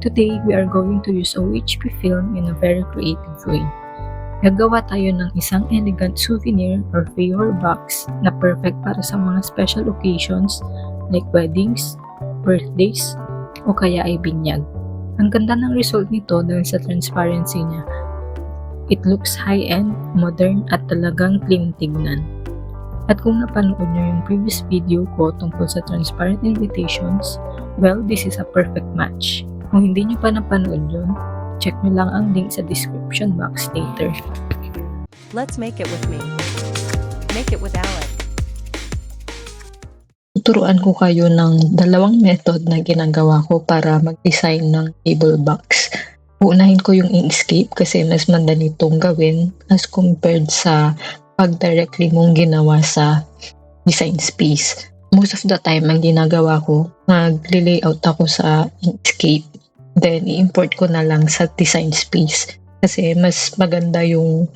Today, we are going to use OHP film in a very creative way. Gagawa tayo ng isang elegant souvenir or favor box na perfect para sa mga special occasions like weddings, birthdays, o kaya ay binyag. Ang ganda ng result nito dahil sa transparency niya. It looks high-end, modern, at talagang clean tignan. At kung napanood nyo yung previous video ko tungkol sa transparent invitations, well, this is a perfect match. Kung hindi nyo pa napanood yun, check nyo lang ang link sa description box later. Let's make it with me. Make it with Alec. Tuturuan ko kayo ng dalawang method na ginagawa ko para mag-design ng table box. Uunahin ko yung Inkscape kasi mas madali itong gawin as compared sa pag directly mong ginawa sa design space. Most of the time, ang ginagawa ko, mag-layout ako sa Inkscape. Then, i-import ko na lang sa design space kasi mas maganda yung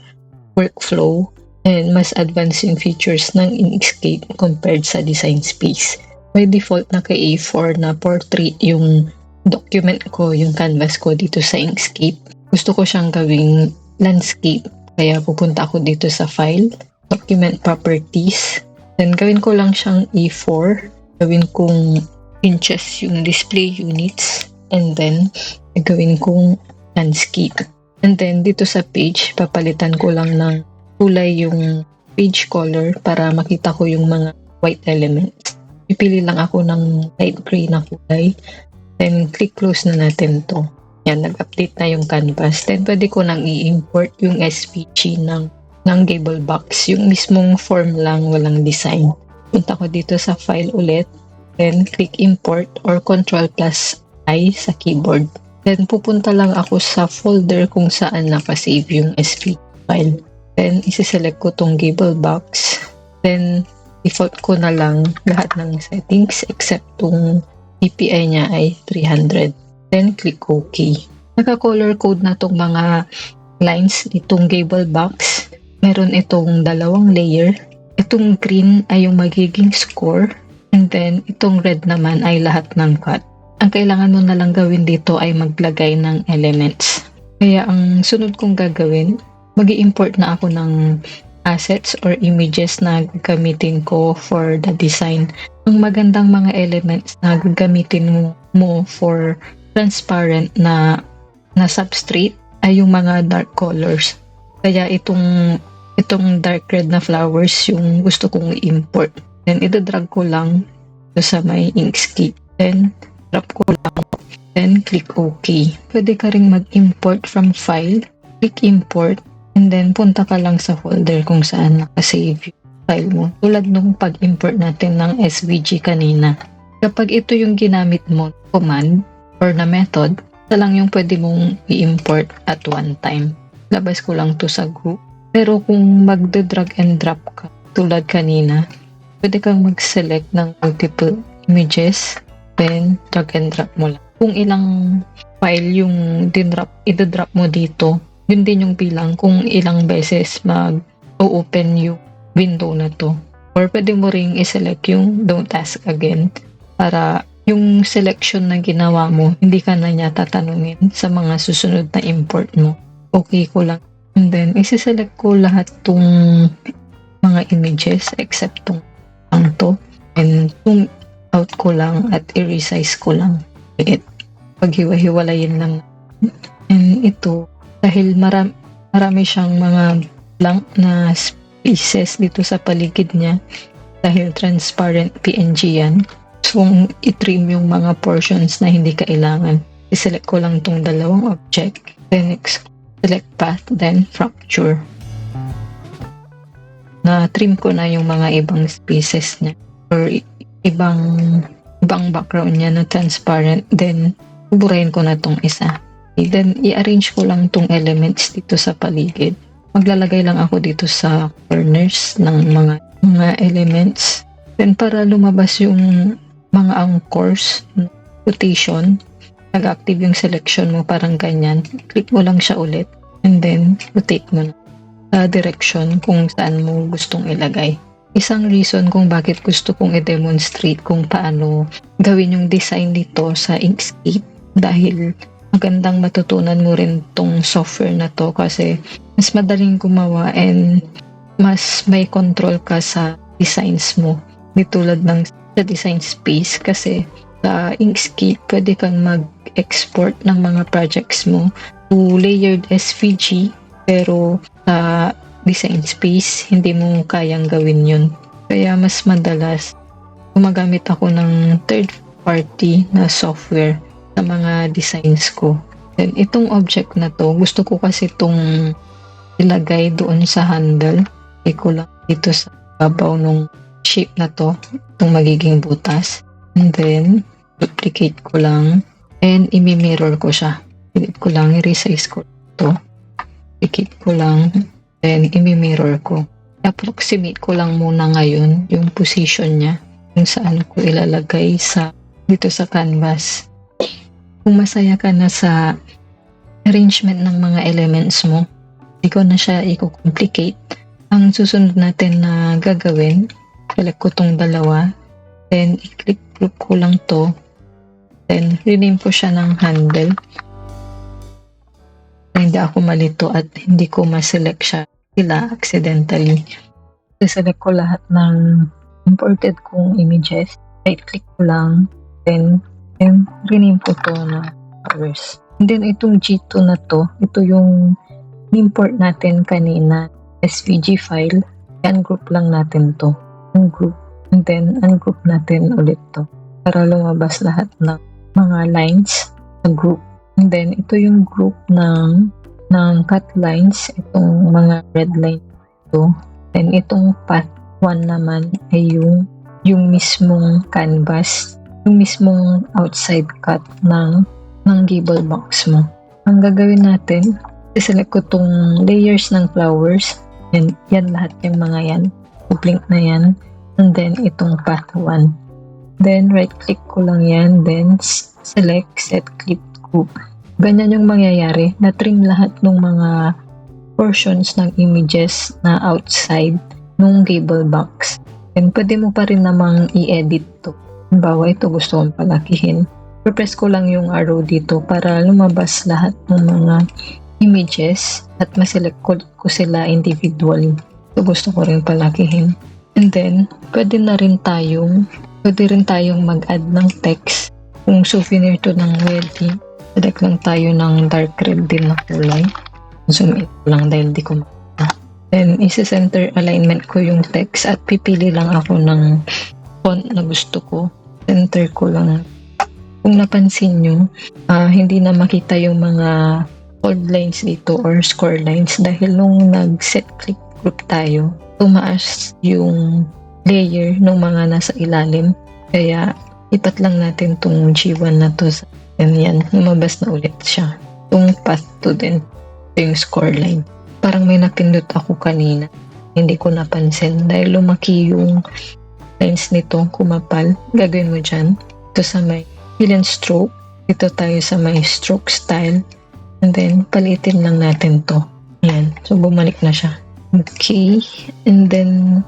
workflow and mas advanced yung features ng Inkscape compared sa design space. By default, naka A4 na portrait yung document ko, yung canvas ko dito sa Inkscape. Gusto ko siyang gawing landscape, kaya pupunta ako dito sa File, Document Properties. Then, gawin ko lang siyang A4. Gawin kong inches yung display units. And then, gawin kong landscape. And then, dito sa page, papalitan ko lang ng kulay yung page color para makita ko yung mga white elements. Pipili lang ako ng light gray na kulay. Then, click close na natin to. Yan, nag-update na yung canvas. Then, pwede ko nang i-import yung SVG ng gable box. Yung mismong form lang, walang design. Punta ko dito sa file ulit. Then, click import or Ctrl+I sa keyboard. Then, pupunta lang ako sa folder kung saan nakasave yung SVG file. Then, isi-select ko tong gable box. Then, default ko na lang lahat ng settings except tong DPI niya ay 300. Then, click OK. Naka-color code na tong mga lines nitong gable box. Meron itong dalawang layer. Itong green ay yung magiging score. And then, itong red naman ay lahat ng cut. Ang kailangan mo na lang gawin dito ay maglagay ng elements. Kaya ang sunod kong gagawin, mag-i-import na ako ng assets or images na gagamitin ko for the design. Ang magandang mga elements na gagamitin mo for transparent na substrate ay yung mga dark colors. Kaya itong dark red na flowers yung gusto kong i-import. Then, itadrag ko lang sa may Inkscape. Then, drop ko lang. Then, click OK. Pwede ka ring mag-import from file. Click import. And then, punta ka lang sa folder kung saan nakasave yung file mo. Tulad nung pag-import natin ng SVG kanina. Kapag ito yung ginamit mo, command or na method, ito lang yung pwede mong i-import at one time. Labas ko lang to sa group. Pero kung magde-drag and drop ka, tulad kanina, pwede kang mag-select ng multiple images. Then, drag and drop mo lang. Kung ilang file yung i-drop mo dito, yun din yung bilang kung ilang beses mag-open yung window na to. Or pwede mo ring i-select yung don't ask again para yung selection na ginawa mo, hindi ka na niya tatanungin sa mga susunod na import mo. Okay ko lang. And then, isi-select ko lahat tong mga images except tong to. And zoom out ko lang at i-resize ko lang. Paghiwa-hiwalayin lang. And ito, dahil marami siyang mga blank na spaces dito sa paligid niya, dahil transparent PNG yan, so i-trim yung mga portions na hindi kailangan. I-select ko lang tong dalawang object, then select path, then fracture. Na-trim ko na yung mga ibang spaces niya or ibang background niya na transparent, then burahin ko na tong isa. Then i-arrange ko lang tong elements dito sa paligid. Maglalagay lang ako dito sa corners ng mga elements. Then para lumabas yung mga anchors, rotation, nag-active yung selection mo, parang ganyan. Click mo lang siya ulit and then rotate mo na sa direction kung saan mo gustong ilagay. Isang reason kung bakit gusto kong i-demonstrate kung paano gawin yung design dito sa Inkscape dahil magandang matutunan mo rin tong software na to kasi mas madaling gumawa and mas may control ka sa designs mo. Di tulad ng sa design space kasi sa Inkscape pwede kang mag-export ng mga projects mo to layered SVG pero sa design space hindi mo kayang gawin yun. Kaya mas madalas gumagamit ako ng third party na software sa mga designs ko. Then itong object na to, gusto ko kasi itong ilagay doon sa handle. Ko lang dito sa babaw nung shape na to, itong magiging butas. And then, duplicate ko lang and imi-mirror ko siya. Edit ko lang, i-resize ko to. Duplicate ko lang, then imi-mirror ko. Approximate ko lang muna ngayon yung position niya kung saan ko ilalagay dito sa canvas. Kung masaya ka na sa arrangement ng mga elements mo, hindi ko na siya i-complicate. Ang susunod natin na gagawin, select ko tong dalawa, then i-click group ko lang to, then rename ko siya ng handle. Hindi ako malito at hindi ko ma-select sila accidentally. I-select ko lahat ng imported kong images, right-click ko lang, then rename ko to na flowers. And then itong G2 na to, ito yung import natin kanina, SVG file, ungroup lang natin to. Ungroup, and then ungroup natin ulit to para lumabas lahat ng mga lines sa group. And then ito yung group ng cut lines, itong mga red line ito. Then itong path 1 naman ay yung mismong canvas, yung mismong outside cut ng gable box mo. Ang gagawin natin, i-select ko tong layers ng flowers. Yan lahat yung mga yan. Blink na yan. And then, itong path 1. Then, right-click ko lang yan. Then, select, set, clip, group. Ganyan yung mangyayari. Na-trim lahat ng mga portions ng images na outside nung gable box. And pwede mo pa rin namang i-edit to. Halimbawa, ito gusto kong palakihin. Press ko lang yung arrow dito para lumabas lahat ng mga images at maselect ko sila individually. So gusto ko rin palakihin. And then, pwede rin tayong mag-add ng text. Kung souvenir to ng wedding, select lang tayo ng dark red din na kulay. Zoom in lang dahil di ko makita. Then, isi-center alignment ko yung text at pipili lang ako ng font na gusto ko. Center ko lang. Kung napansin nyo, hindi na makita yung mga bold lines dito or score lines dahil nung nag-set click group tayo, tumaas yung layer ng mga nasa ilalim. Kaya, ipat lang natin tong G1 na to sa yan. Lumabas na ulit siya. Itong path to din. Ito yung score line. Parang may napindot ako kanina. Hindi ko napansin dahil lumaki yung lines nito, kumapal. Gagawin mo dyan. Ito sa may fill and stroke. Dito tayo sa may stroke style. And then, palitin lang natin to. Ayan. So, bumalik na siya. Okay. And then,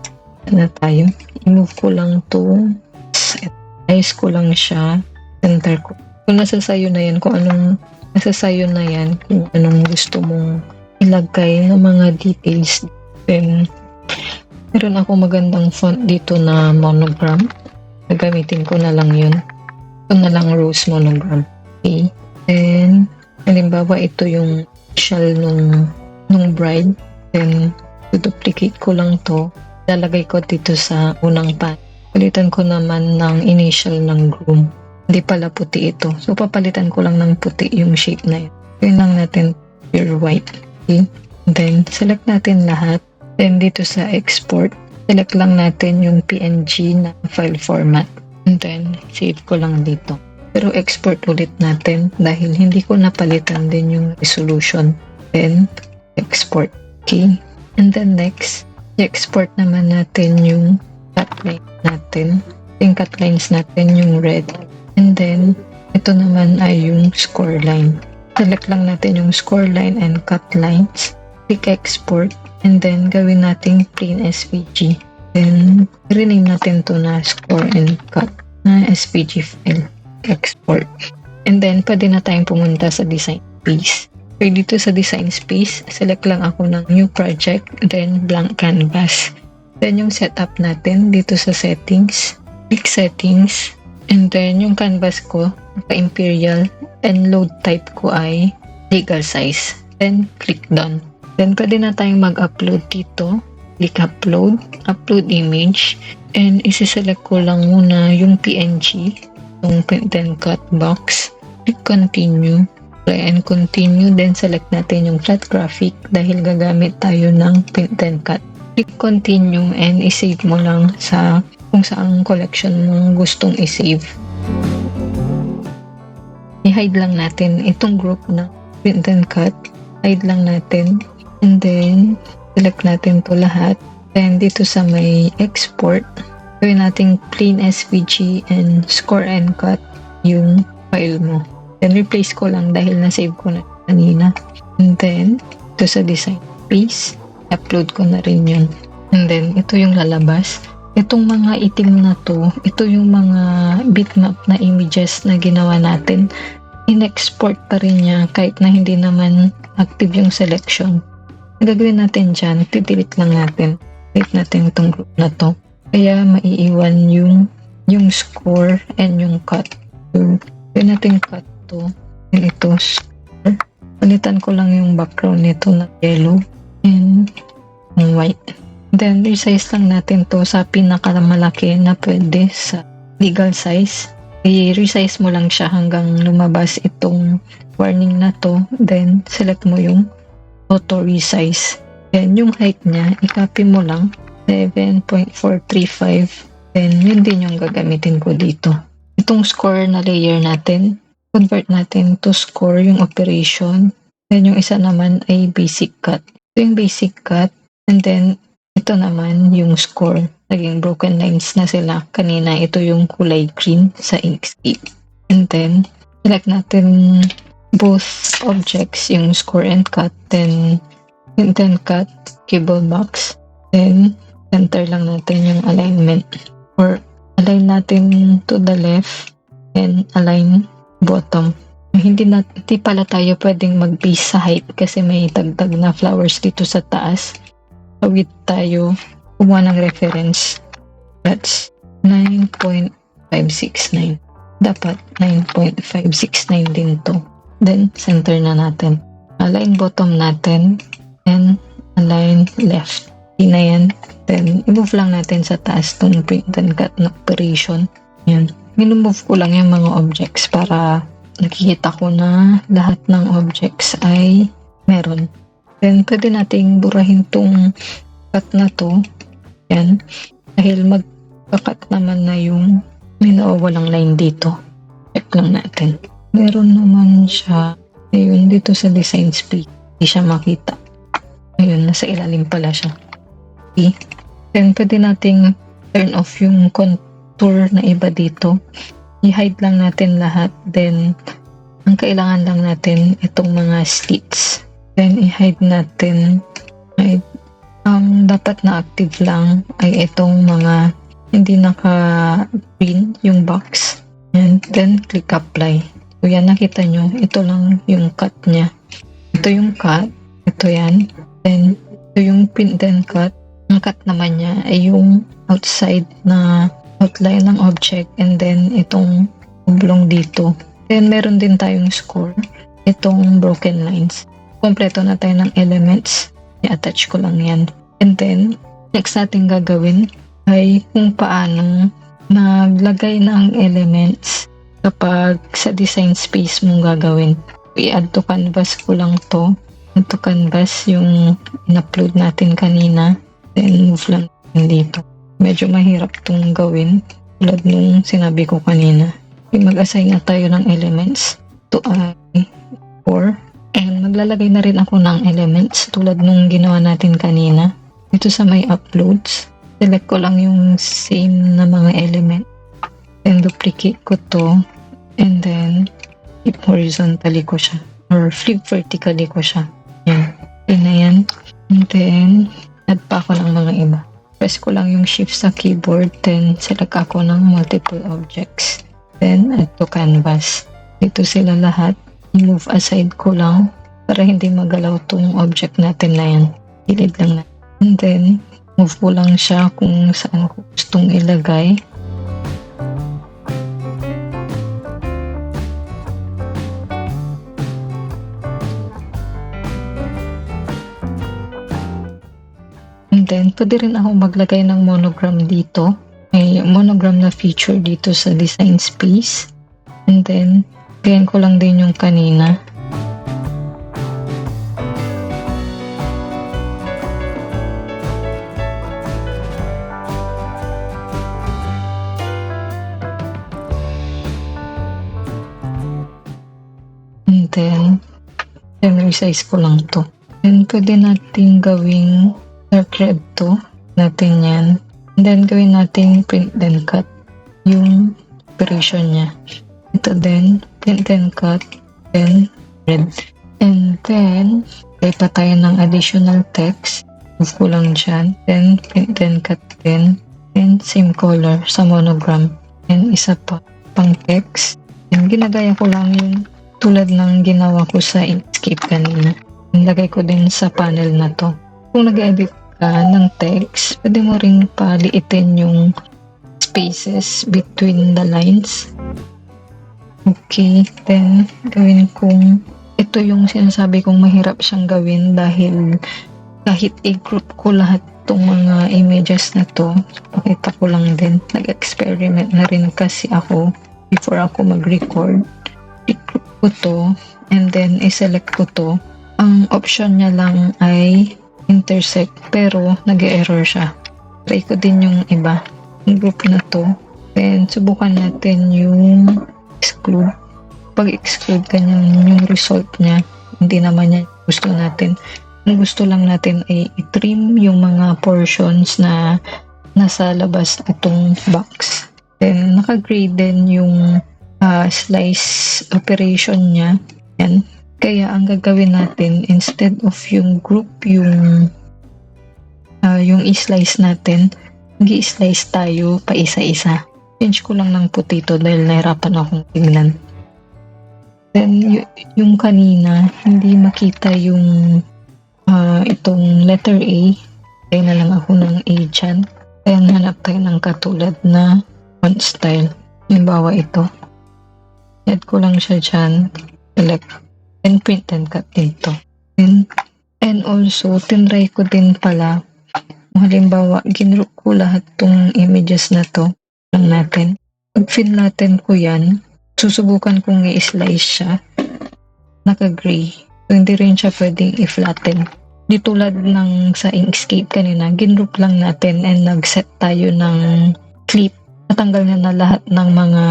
na tayo. I-move ko lang to. Size ko lang siya. Center ko. Kung nasa sayo na yan, kung anong gusto mong ilagay ng mga details. Then, meron ako magandang font dito na monogram. Gagamitin ko na lang yun. Ito na lang rose monogram. Okay. Then, halimbawa, ito yung shell nung bride. Then, duplicate ko lang to. Lalagay ko dito sa unang pan. Palitan ko naman ng initial ng groom. Hindi pala puti ito. So, papalitan ko lang ng puti yung shape na yun. Yun lang natin pure white. Okay. Then, select natin lahat. Then, dito sa export, select lang natin yung PNG na file format. And then, save ko lang dito. Pero export ulit natin dahil hindi ko napalitan din yung resolution. Then, export. Okay. And then next, i-export naman natin yung cut line natin. Yung cut lines natin yung red. And then, ito naman ay yung score line. Select lang natin yung score line and cut lines. Click export. And then, gawin natin plain SVG. Then, rename natin to na score and cut na SVG file. Export. And then, pwede na tayong pumunta sa design space. So, dito sa design space, select lang ako ng new project, then blank canvas. Then, yung setup natin dito sa settings, click settings, and then yung canvas ko, naka-imperial, and load type ko ay legal size. Then, click done. Then, pwede na tayong mag-upload dito. Click upload, upload image, and isi-select ko lang muna yung PNG, yung print and cut box. Click continue, apply and continue, then select natin yung flat graphic dahil gagamit tayo ng print and cut. Click continue and isave mo lang sa kung saang collection mong gustong isave. I-hide lang natin itong group na print and cut. Hide lang natin, and then select natin to lahat. Then dito sa may export, gawin natin plain SVG and score and cut yung file mo. Then replace ko lang dahil na-save ko na kanina. And then dito sa design space, upload ko na rin yun. And then ito yung lalabas. Itong mga itim na to, ito yung mga bitmap na images na ginawa natin. In-export pa rin niya kahit na hindi naman active yung selection. Ang gagawin natin dyan, tidelete lang natin. Delete natin itong group na to. Kaya maiiwan yung score and yung cut. So, gawin natin cut to. And ito score. Palitan ko lang yung background nito na yellow and white. Then, resize lang natin to sa pinakamalaki na pwede sa legal size. I-resize mo lang siya hanggang lumabas itong warning na to. Then, select mo yung auto resize. Then, yung height niya, i-copy mo lang 7.435. Then, yun din yung gagamitin ko dito. Itong score na layer natin, convert natin to score yung operation. Then, yung isa naman ay basic cut. Ito yung basic cut. And then, ito naman yung score. Naging broken lines na sila. Kanina, ito yung kulay green sa Inkscape. And then, select natin both objects, yung score and cut. Then cut, cable box. Then, center lang natin yung alignment. Or, align natin to the left and align bottom. Hindi pala tayo pwedeng mag-base sa height kasi may dagdag na flowers dito sa taas. Tawid tayo, kumuha ng reference. That's 9.569. Dapat 9.569 din to. Then, center na natin. Align bottom natin and align left. Hindi na yan. Then, i-move lang natin sa taas itong print and cut na operation. Yan. Minumove ko lang yung mga objects para nakikita ko na lahat ng objects ay meron. Then, pwede nating burahin tong cut na to. Yan. Dahil magkakat naman na yung may nawawalang line dito. Check lang natin. Meron naman siya. Ayun, dito sa design space. Hindi siya makita. Ayun, nasa ilalim pala siya. Okay. Then, pwede nating turn off yung contour na iba dito. I-hide lang natin lahat. Then, ang kailangan lang natin itong mga slits. Then, i-hide natin. Dapat na active lang ay itong mga hindi naka-green yung box. And then, click apply. So, yan, nakita nyo. Ito lang yung cut niya. Ito yung cut. Ito yan. Then, ito yung print and cut. Ang cut naman niya ay yung outside na outline ng object. And then, itong oblong dito. Then, meron din tayong score. Itong broken lines. Kompleto na tayo ng elements. I-attach ko lang yan. And then, next natin gagawin ay kung paano maglagay ng elements kapag sa design space mong gagawin. I-add to canvas ko lang to. Add to canvas yung in-upload natin kanina. Then, move lang dito. Medyo mahirap itong gawin. Tulad nung sinabi ko kanina. Mag-assign na tayo ng elements to I4. And maglalagay na rin ako ng elements tulad nung ginawa natin kanina. Dito sa may uploads, select ko lang yung same na mga element. Then duplicate ko to. And then flip horizontally ko siya. Or flip vertically ko siya. Yan. Yan na yan. And then add pa ako ng mga iba. Press ko lang yung shift sa keyboard. Then select ako ng multiple objects. Then add to canvas. Dito sila lahat. Move aside ko lang para hindi magalaw tong object natin na yan. Gilid lang natin. And then, move ko lang siya kung saan ko gustong ilagay. And then, pwede rin ako maglagay ng monogram dito. May monogram na feature dito sa design space. And then, gayan ko lang din yung kanina. And then resize ko lang to. And pwede natin gawing dark red to. Natin yan. And then gawin natin print then cut yung operation niya. Ito din, print then cut, then red. And then, pa tayo ng additional text. Move ko lang dyan. Then, print then cut din. And same color sa monogram. And isa pa, pang text. And ginagaya ko lang yung tulad ng ginawa ko sa Inkscape kanina. Nilagay ko din sa panel na to. Kung nag-edit ka ng text, pwede mo ring paliitin yung spaces between the lines. Okay, then gawin kong ito yung sinasabi kong mahirap siyang gawin dahil kahit i-group ko lahat tong mga images na to, pakita ko lang din. Nag-experiment na rin kasi ako before ako mag-record. I-group ko to and then i-select ko to. Ang option niya lang ay intersect pero nag-error siya. Try ko din yung iba. Yung group na to. Then subukan natin yung exclude. Pag exclude ganyan yung result niya, hindi naman yan gusto natin. Ang gusto lang natin ay i-trim yung mga portions na nasa labas itong box. Then naka-grade din yung slice operation niya. Yan. Kaya ang gagawin natin, instead of yung group yung i-slice natin, mag-i-slice tayo pa isa-isa. Change ko lang ng potato dahil nahirapan akong tingnan. Then yung kanina, hindi makita yung itong letter A. Kaya na lang ako ng A dyan. Kaya hanap tayo ng katulad na font style. Halimbawa ito. Add ko lang siya dyan. Select. And print and cut dito. And also, tinry ko din pala. Halimbawa, ginroup ko lahat tong images na to lang natin. Pag fill natin ko yan, susubukan kong i-slice siya. Naka-gray. So, hindi rin siya pwedeng i-flatten. Di tulad ng sa Inkscape kanina, ginroup lang natin and nag-set tayo ng clip. Natanggal na lahat ng mga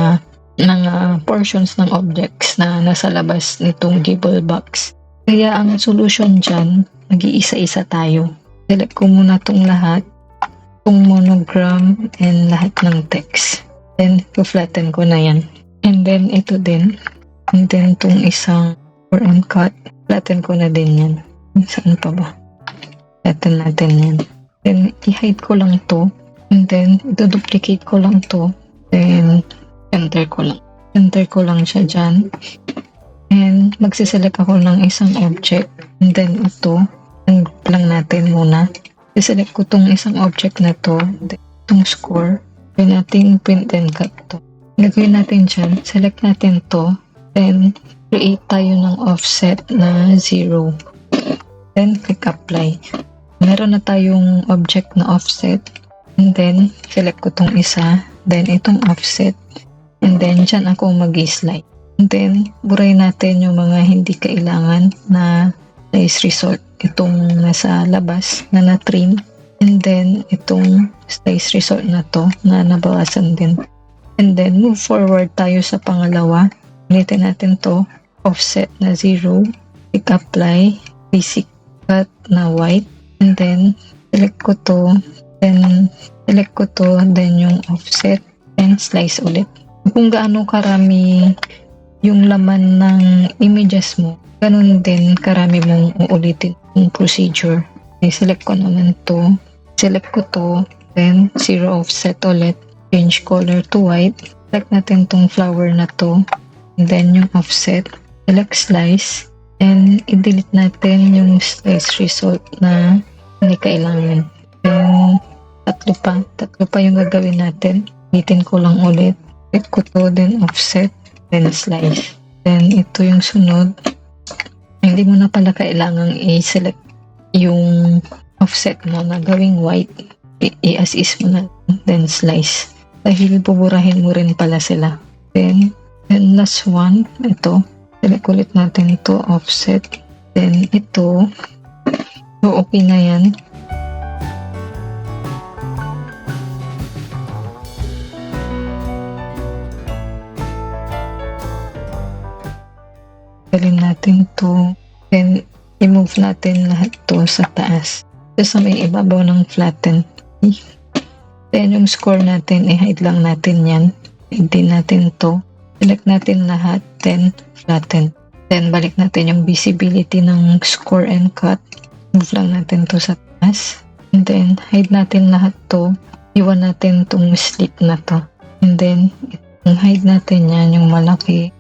portions ng objects na nasa labas nitong Gable box. Kaya ang solution dyan, nag-iisa-isa tayo. Select ko muna tong lahat, tong monogram, and lahat ng text. Then, flatten ko na yan. And then, ito din. And then, tong isang and cut, flatten ko na din yan. Saan pa ba? Flatten natin yan. Then, i-hide ko lang to. And then, ito-duplicate ko lang to. Then, enter ko lang. Enter ko lang siya dyan. And magsiselect ako ng isang object. And then ito, ang group lang natin muna. Siselect ko tong isang object na to. Then itong score. Gawin natin print and cut to. Gagawin natin dyan. Select natin to. Then create tayo ng offset na 0. Then click apply. Meron na tayong object na offset. And then select ko tong isa. Then itong offset. And then, dyan ako mag-slide. And then, buray natin yung mga hindi kailangan na slice result. Itong nasa labas na na-trim. And then, itong slice result na to na nabawasan din. And then, move forward tayo sa pangalawa. Ulitin natin to. Offset na 0. Click apply. Basic cut na white. And then, select ko to. Then, select ko to. Then, yung offset. And slice ulit. Kung gaano karami yung laman ng images mo, ganun din karami mong uulitin yung procedure. Okay, select ko naman to. Select ko to. Then, 0 offset ulit. Change color to white. Select natin tong flower na to. and then yung offset, select slice, and i-delete natin yung slice result na hindi kailangan. Then, tatlo pa yung gagawin natin. Ulitin ko lang ulit. Click ko to, then offset, then slice. Then, ito yung sunod. Hindi mo na pala kailangang i-select yung offset mo na gawing white. I-as-is mo na, then slice. Dahil buburahin mo rin pala sila. Then last one, ito. Select ulit natin ito, offset. Then ito, so okay na yan. Galing natin to. Then i-move natin lahat to sa taas. So sa may ibabaw ng flatten. Then yung score natin, i-hide lang natin yan. Hide din natin to. Select natin lahat, then flatten. Then balik natin yung visibility ng score and cut. Move lang natin to sa taas. And then hide natin lahat to. Iwan natin tong slit na to. And then yung hide natin yan, yung malaki.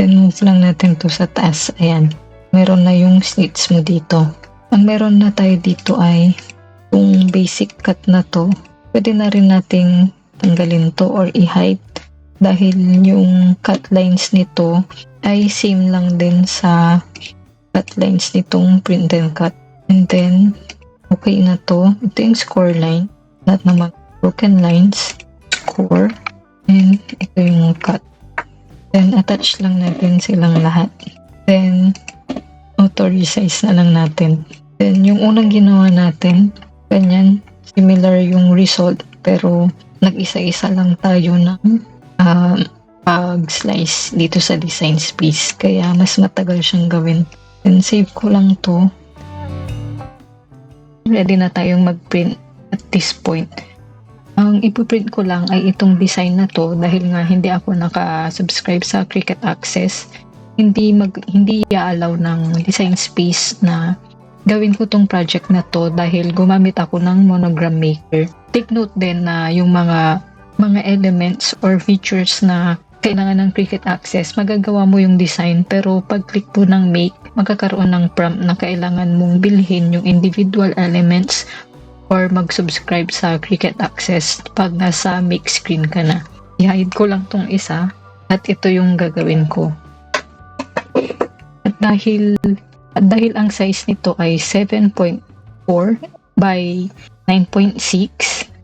Then move lang natin to sa taas. Ayan. Meron na yung slits mo dito. Ang meron na tayo dito ay yung basic cut na to. Pwede na rin nating tanggalin to or i-hide dahil yung cut lines nito ay same lang din sa cut lines nitong print and cut. And then, okay na to. Ito yung score line. Lahat ng mga broken lines. Score. And ito yung cut. Then, attach lang natin silang lahat. Then, auto-resize na lang natin. Then, yung unang ginawa natin, ganyan, similar yung result, pero nag-isa-isa lang tayo ng pag-slice dito sa design space. Kaya, mas matagal siyang gawin. Then, save ko lang to. Ready na tayong mag-print at this point. Ang ipiprint ko lang ay itong design na to dahil nga hindi ako naka-subscribe sa Cricut Access. Hindi i-allow ng design space na gawin ko tong project na to dahil gumamit ako ng Monogram Maker. Take note din na yung mga elements or features na kailangan ng Cricut Access, magagawa mo yung design pero pag click po ng make, magkakaroon ng prompt na kailangan mong bilhin yung individual elements or mag-subscribe sa Cricut Access pag nasa make screen ka na. I-hide ko lang tong isa at ito yung gagawin ko. At dahil ang size nito ay 7.4 by 9.6,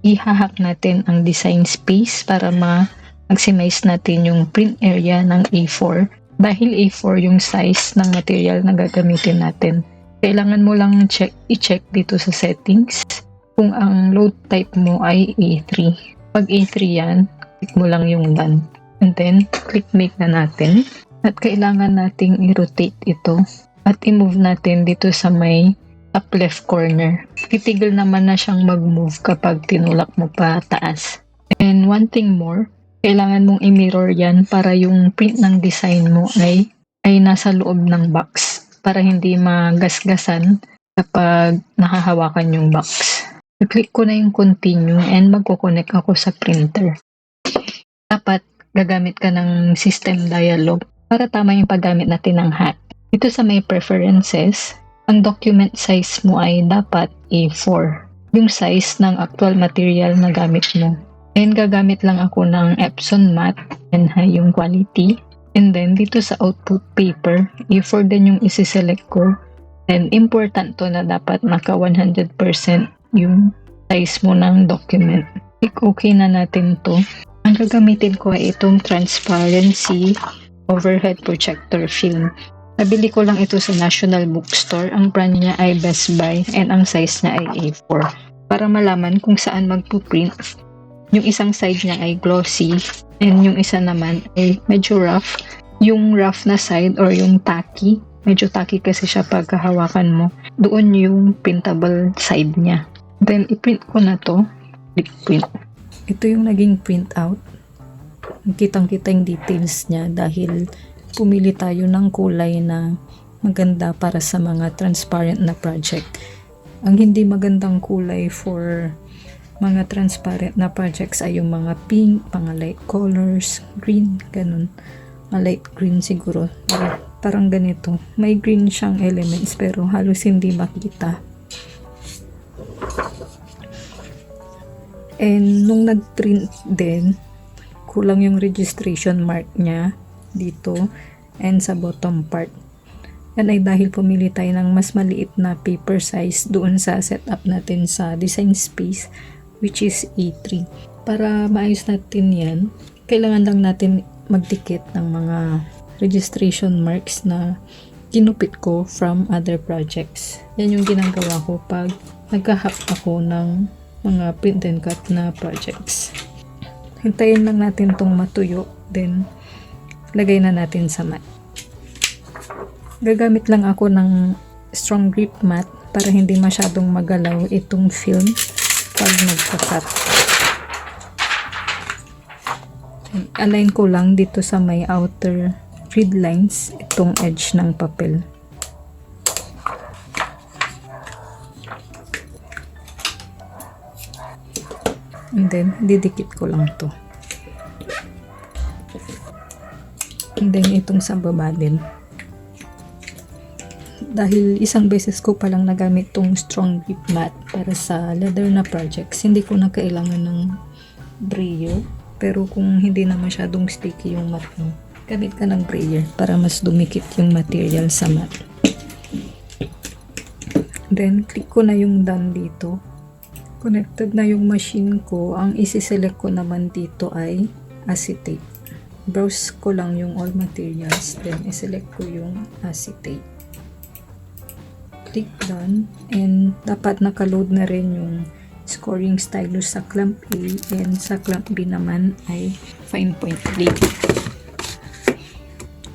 ihahack natin ang design space para maximize natin yung print area ng A4 dahil A4 yung size ng material na gagamitin natin. Kailangan mo lang i-check dito sa settings kung ang load type mo ay A3. Pag A3 yan, click mo lang yung done. And then, click make na natin. At kailangan nating i-rotate ito. At i-move natin dito sa may top left corner. Titigil naman na siyang mag-move kapag tinulak mo pa taas. And one thing more, kailangan mong i-mirror yan para yung print ng design mo ay nasa loob ng box. Para hindi magasgasan kapag nakahawakan yung box. I-click ko na yung continue and magko-connect ako sa printer. Dapat gagamit ka ng system dialog para tama yung paggamit natin ng hat. Ito sa may preferences, ang document size mo ay dapat A4. Yung size ng actual material na gamit mo. And gagamit lang ako ng Epson matte and high yung quality. And then dito sa output paper, A4 din yung isi-select ko. And important to na dapat naka 100% yung size mo ng document. Click okay na natin to. Ang gagamitin ko ay itong transparency overhead projector film. Nabili ko lang ito sa National Bookstore. Ang brand niya ay Best Buy and ang size niya ay A4. Para malaman kung saan magpuprint. Yung isang side niya ay glossy and yung isa naman ay medyo rough. Yung rough na side or yung tacky, medyo tacky kasi siya pagkahawakan mo. Doon yung printable side niya. Then, i-print ko na to. Click print. Ito yung naging print out. Kitang-kita yung details niya dahil pumili tayo ng kulay na maganda para sa mga transparent na project. Ang hindi magandang kulay for mga transparent na projects ay yung mga pink, mga light colors, green, ganun. Mga light green siguro. Parang ganito. May green siyang elements pero halos hindi makita. And nung nag-print din, kulang yung registration mark niya dito and sa bottom part. Yan ay dahil pumili tayo ng mas maliit na paper size doon sa setup natin sa design space, which is A3. Para maayos natin yan, kailangan lang natin magdikit ng mga registration marks na kinupit ko from other projects. Yan yung ginagawa ko pag nagka-hack ako ng mga print and cut na projects. Hintayin lang natin tong matuyo, then lagay na natin sa mat. Gagamit lang ako ng strong grip mat para hindi masyadong magalaw itong film pag nagka-cut. Align ko lang dito sa may outer grid lines itong edge ng papel. And then, didikit ko lang to. And then, itong sa baba din. Dahil isang beses ko palang nagamit tong strong grip mat para sa leather na projects, hindi ko na kailangan ng brayer. Pero kung hindi na masyadong sticky yung mat mo, gamit ka ng brayer para mas dumikit yung material sa mat. Then, click ko na yung done dito. Connected na yung machine ko. Ang isi-select ko naman dito ay acetate. Browse ko lang yung all materials, then i-select ko yung acetate. Click done, and dapat nakaload na rin yung scoring stylus sa clamp A, and sa clamp B naman ay fine point blade.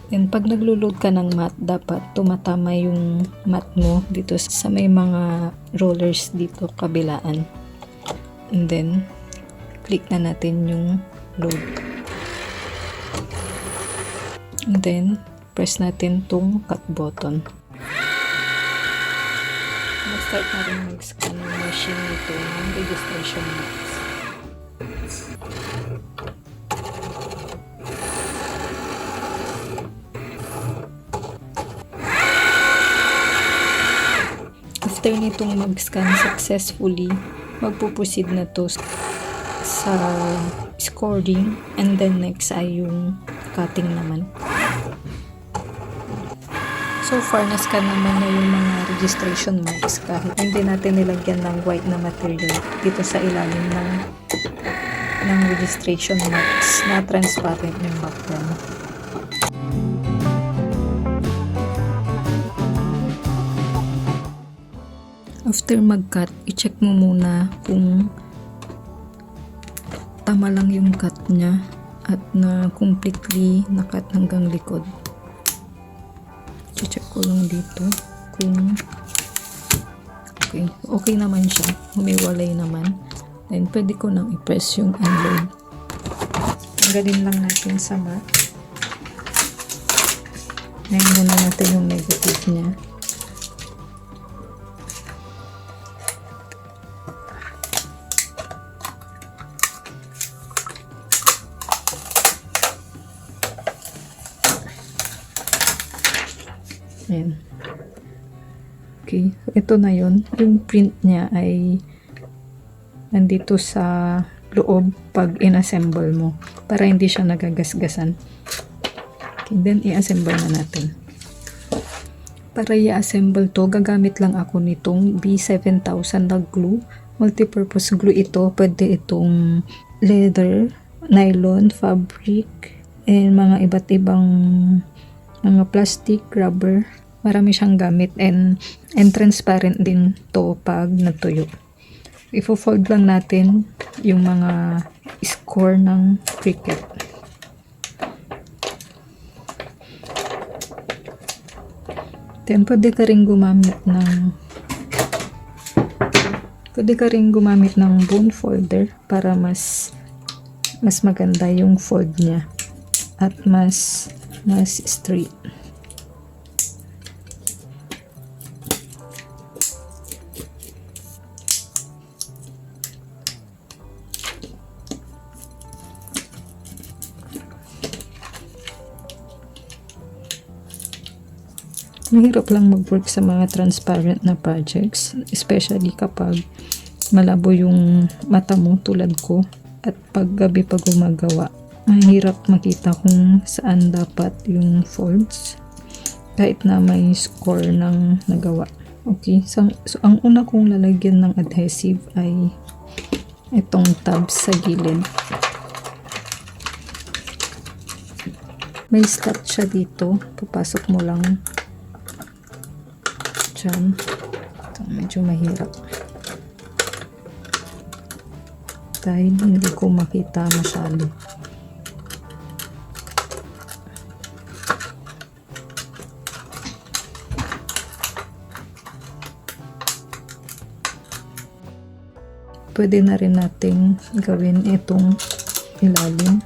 And pag naglo-load ka ng mat, dapat tumatama yung mat mo dito sa may mga rollers dito kabilaan. And then, click na natin yung load. And then, press natin tong cut button. Start na rin mag-scan yung machine nito ng registration marks. After nitong mag-scan successfully, magpuproceed na to sa scoring, and then next ay yung cutting naman. So far, na-scan naman na yung mga registration marks kahit hindi natin nilagyan ng white na material dito sa ilalim ng registration marks na transparent yung background. After mag-cut, i-check mo muna kung tama lang yung cut niya at na completely na-cut hanggang likod. I-check ko lang dito kung okay naman siya, humiwalay naman, then pwede ko nang i-press yung unload. Tanggalin lang natin sa mat. Ngayon muna natin yung negative niya. Ayan. Okay, ito na yun. Yung print niya ay nandito sa loob pag inassemble mo para hindi siya nagagasgasan. Okay, then i-assemble na natin. Para i-assemble to, gagamit lang ako nitong B7000 na glue. Multipurpose glue ito. Pwede itong leather, nylon, fabric, and mga iba't ibang mga plastic, rubber. Marami siyang gamit, and transparent din to pag natuyo. Ifo-fold lang natin yung mga score ng Cricut. Then pwede ka rin gumamit ng bone folder para mas maganda yung fold niya at mas straight. Mahirap lang mag-work sa mga transparent na projects, especially kapag malabo yung mata mo tulad ko at paggabi pa gumagawa. Mahirap makita kung saan dapat yung folds kahit na may score ng nagawa. Okay, so ang una kong lalagyan ng adhesive ay itong tabs sa gilid. May slot siya dito, papasok mo lang dyan. Ito, medyo mahirap dahil hindi ko makita masyado. Pwede na rin nating gawin itong ilalim.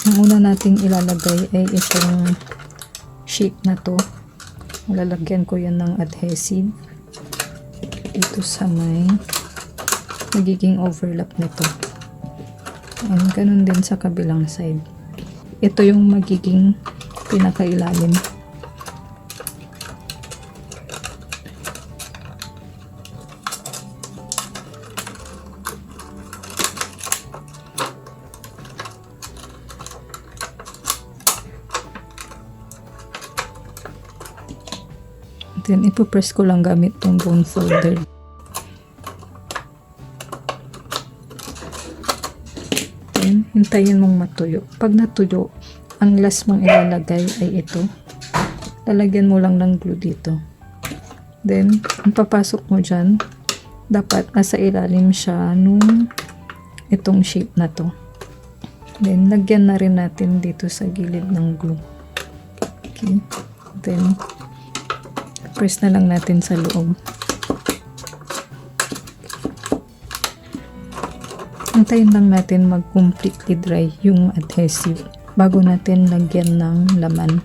Ang una nating ilalagay ay itong sheet na to. Lalagyan ko yan ng adhesive dito sa may magiging overlap nito. And ganun din sa kabilang side. Ito yung magiging pinakailalim. Then, ipopress ko lang gamit tong bone folder. Then, hintayin mong matuyo. Pag natuyo, ang last mong ilalagay ay ito. Lalagyan mo lang ng glue dito. Then, ang papasok mo dyan, dapat nasa ilalim siya nung itong shape na to. Then, lagyan na rin natin dito sa gilid ng glue. Okay. Then, press na lang natin sa loob. Antayin lang natin mag-completely dry yung adhesive bago natin lagyan ng laman.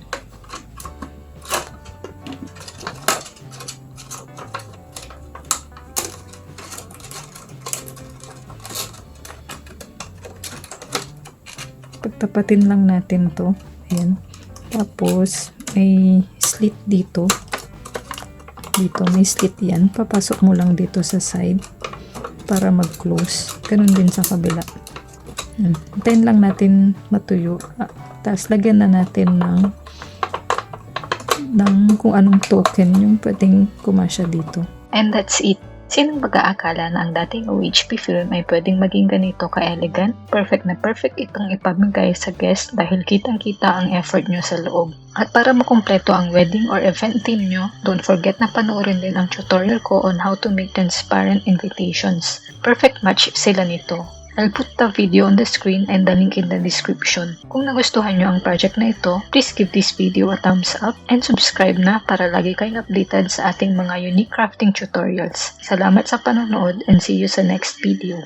Pagtapatin lang natin to. Ayan. Tapos, may slit dito. Dito may slit yan. Papasok mo lang dito sa side para mag-close. Ganun din sa kabila. Hintayin lang natin matuyo. Tapos lagyan na natin ng kung anong token yung pwedeng kumasya dito. And that's it. Sinong mag-aakala na ang dating OHP film ay pwedeng maging ganito ka-elegant? Perfect na perfect itong ipamigay sa guest dahil kitang-kita ang effort nyo sa loob. At para makumpleto ang wedding or event theme nyo, don't forget na panoorin din ang tutorial ko on how to make transparent invitations. Perfect match sila nito. I'll put the video on the screen and the link in the description. Kung nagustuhan nyo ang project na ito, please give this video a thumbs up and subscribe na para lagi kayong updated sa ating mga unique crafting tutorials. Salamat sa panonood and see you sa next video.